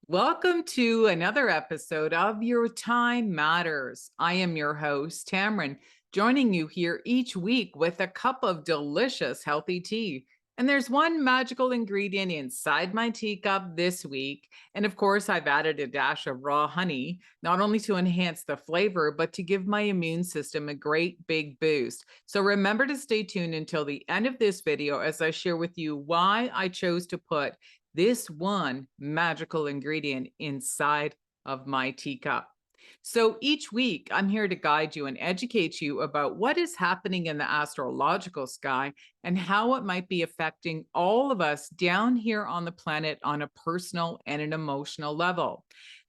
Welcome to another episode of Your Time Matters. I am your host, Tammeron, joining you here each week with a cup of delicious, healthy tea. And there's one magical ingredient inside my teacup this week. And of course, I've added a dash of raw honey, not only to enhance the flavor, but to give my immune system a great big boost. So remember to stay tuned until the end of this video as I share with you why I chose to put this one magical ingredient inside of my teacup. So each week, I'm here to guide you and educate you about what is happening in the astrological sky and how it might be affecting all of us down here on the planet on a personal and an emotional level.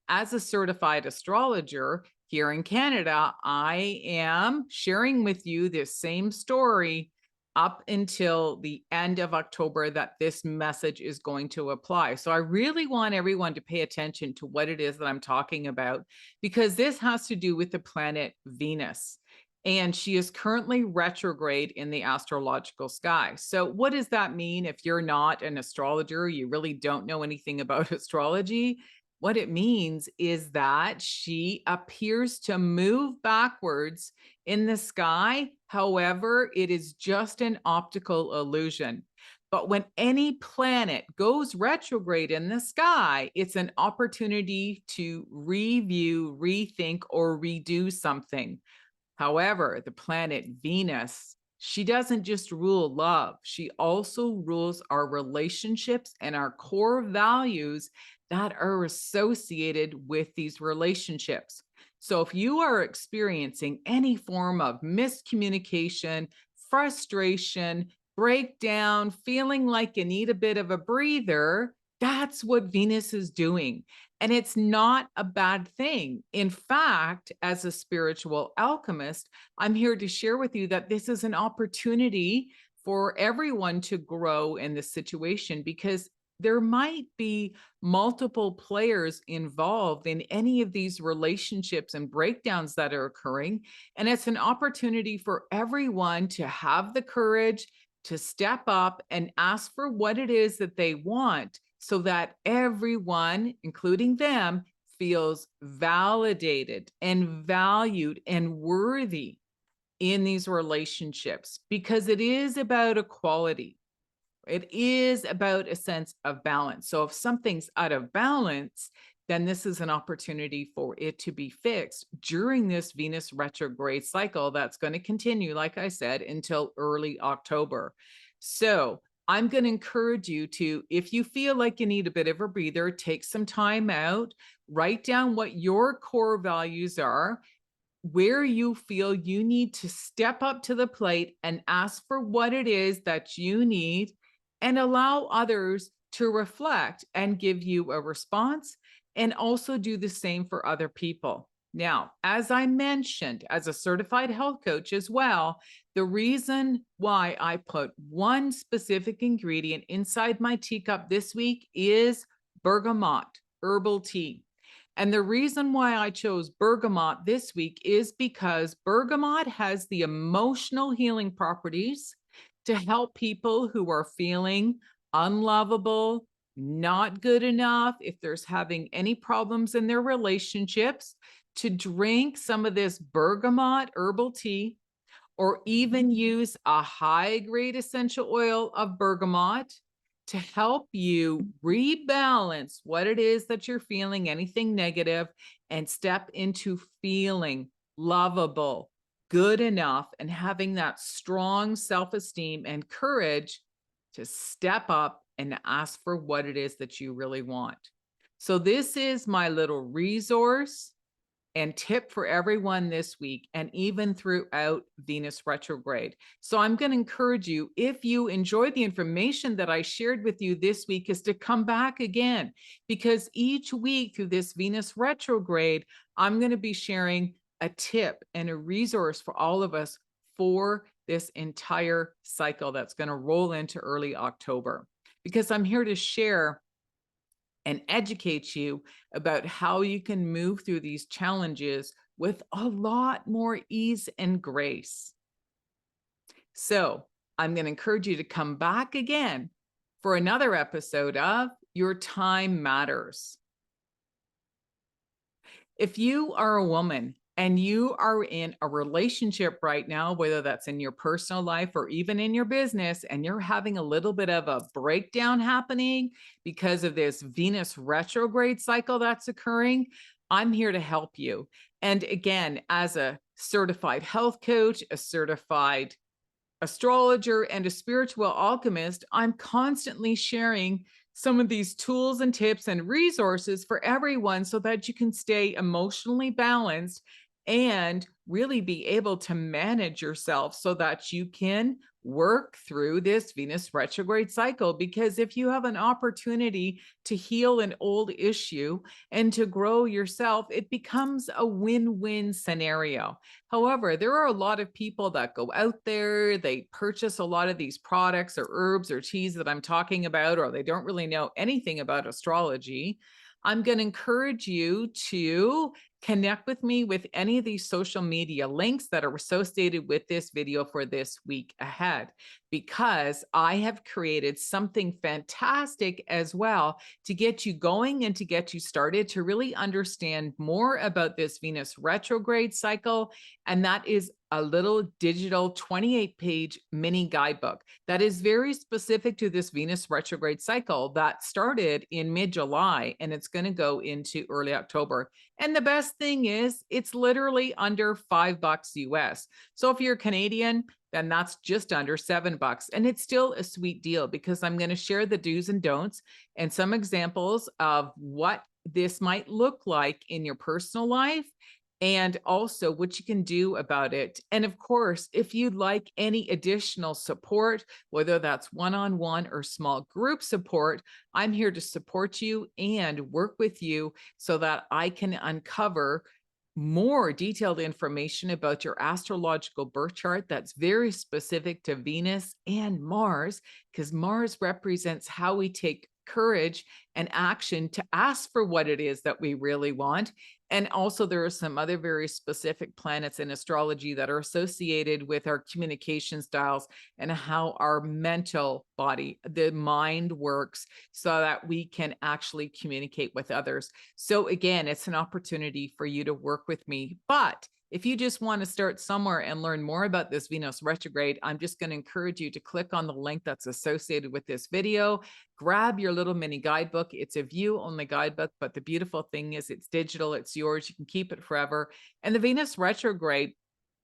As a certified astrologer here in Canada, I am sharing with you this same story up until the end of October that this message is going to apply. So I really want everyone to pay attention to what it is that I'm talking about, because this has to do with the planet Venus. And she is currently retrograde in the astrological sky. So, what does that mean if you're not an astrologer? You really don't know anything about astrology. What it means is that she appears to move backwards in the sky. However, it is just an optical illusion. But when any planet goes retrograde in the sky, it's an opportunity to review, rethink, or redo something. However, the planet Venus, she doesn't just rule love, she also rules our relationships and our core values that are associated with these relationships. So if you are experiencing any form of miscommunication, frustration, breakdown, feeling like you need a bit of a breather, that's what Venus is doing. And it's not a bad thing. In fact, as a spiritual alchemist, I'm here to share with you that this is an opportunity for everyone to grow in this situation, because there might be multiple players involved in any of these relationships and breakdowns that are occurring. And it's an opportunity for everyone to have the courage to step up and ask for what it is that they want, so that everyone, including them, feels validated and valued and worthy in these relationships, because it is about equality. It is about a sense of balance. So if something's out of balance, then this is an opportunity for it to be fixed during this Venus retrograde cycle that's going to continue, like I said, until early October. So I'm going to encourage you to, if you feel like you need a bit of a breather, take some time out, write down what your core values are, where you feel you need to step up to the plate and ask for what it is that you need, and allow others to reflect and give you a response, and also do the same for other people. Now, as I mentioned, as a certified health coach as well, the reason why I put one specific ingredient inside my teacup this week is bergamot herbal tea. And the reason why I chose bergamot this week is because bergamot has the emotional healing properties to help people who are feeling unlovable, not good enough, if there's having any problems in their relationships, to drink some of this bergamot herbal tea, or even use a high grade essential oil of bergamot to help you rebalance what it is that you're feeling, anything negative, and step into feeling lovable, good enough, and having that strong self-esteem and courage to step up and ask for what it is that you really want. So this is my little resource and tip for everyone this week, and even throughout Venus retrograde. So I'm going to encourage you, if you enjoy the information that I shared with you this week, is to come back again, because each week through this Venus retrograde, I'm going to be sharing a tip and a resource for all of us for this entire cycle that's going to roll into early October, because I'm here to share and educate you about how you can move through these challenges with a lot more ease and grace. So I'm going to encourage you to come back again for another episode of Your Time Matters. If you are a woman and you are in a relationship right now, whether that's in your personal life or even in your business, and you're having a little bit of a breakdown happening because of this Venus retrograde cycle that's occurring, I'm here to help you. And again, as a certified health coach, a certified astrologer, and a spiritual alchemist, I'm constantly sharing some of these tools and tips and resources for everyone so that you can stay emotionally balanced and really be able to manage yourself so that you can work through this Venus retrograde cycle. Because if you have an opportunity to heal an old issue and to grow yourself, it becomes a win-win scenario. However, there are a lot of people that go out there, they purchase a lot of these products or herbs or teas that I'm talking about, or they don't really know anything about astrology. I'm going to encourage you to connect with me with any of these social media links that are associated with this video for this week ahead, because I have created something fantastic as well to get you going and to get you started to really understand more about this Venus retrograde cycle. And that is a little digital 28-page mini guidebook that is very specific to this Venus retrograde cycle that started in mid-July, and it's going to go into early October. And the best thing is it's literally under $5 US. So if you're Canadian, then that's just under $7. And it's still a sweet deal because I'm going to share the do's and don'ts and some examples of what this might look like in your personal life and also what you can do about it. And of course, if you'd like any additional support, whether that's one-on-one or small group support, I'm here to support you and work with you so that I can uncover more detailed information about your astrological birth chart that's very specific to Venus and Mars, because Mars represents how we take courage and action to ask for what it is that we really want. And also, there are some other very specific planets in astrology that are associated with our communication styles and how our mental body, the mind works so that we can actually communicate with others. So again, it's an opportunity for you to work with me. But if you just want to start somewhere and learn more about this Venus retrograde, I'm just going to encourage you to click on the link that's associated with this video. Grab your little mini guidebook. It's a view-only guidebook, but the beautiful thing is it's digital, it's yours, you can keep it forever. And the Venus retrograde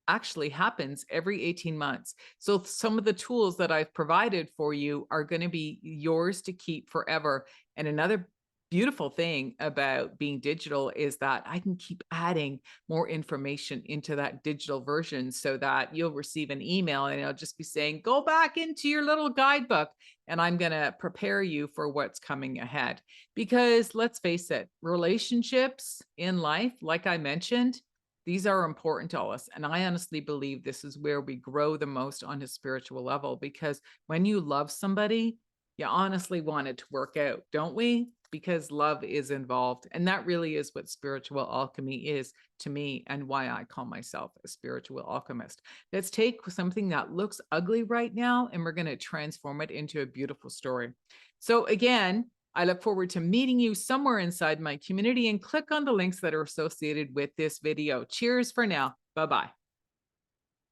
actually happens every 18 months. So some of the tools that I've provided for you are going to be yours to keep forever. And another beautiful thing about being digital is that I can keep adding more information into that digital version so that you'll receive an email and it'll just be saying, go back into your little guidebook. And I'm going to prepare you for what's coming ahead. Because let's face it, relationships in life, like I mentioned, these are important to us. And I honestly believe this is where we grow the most on a spiritual level, because when you love somebody, you honestly want it to work out, don't we? Because love is involved. And that really is what spiritual alchemy is to me, and why I call myself a spiritual alchemist. Let's take something that looks ugly right now and we're going to transform it into a beautiful story. So again, I look forward to meeting you somewhere inside my community, and click on the links that are associated with this video. Cheers for now. Bye-bye.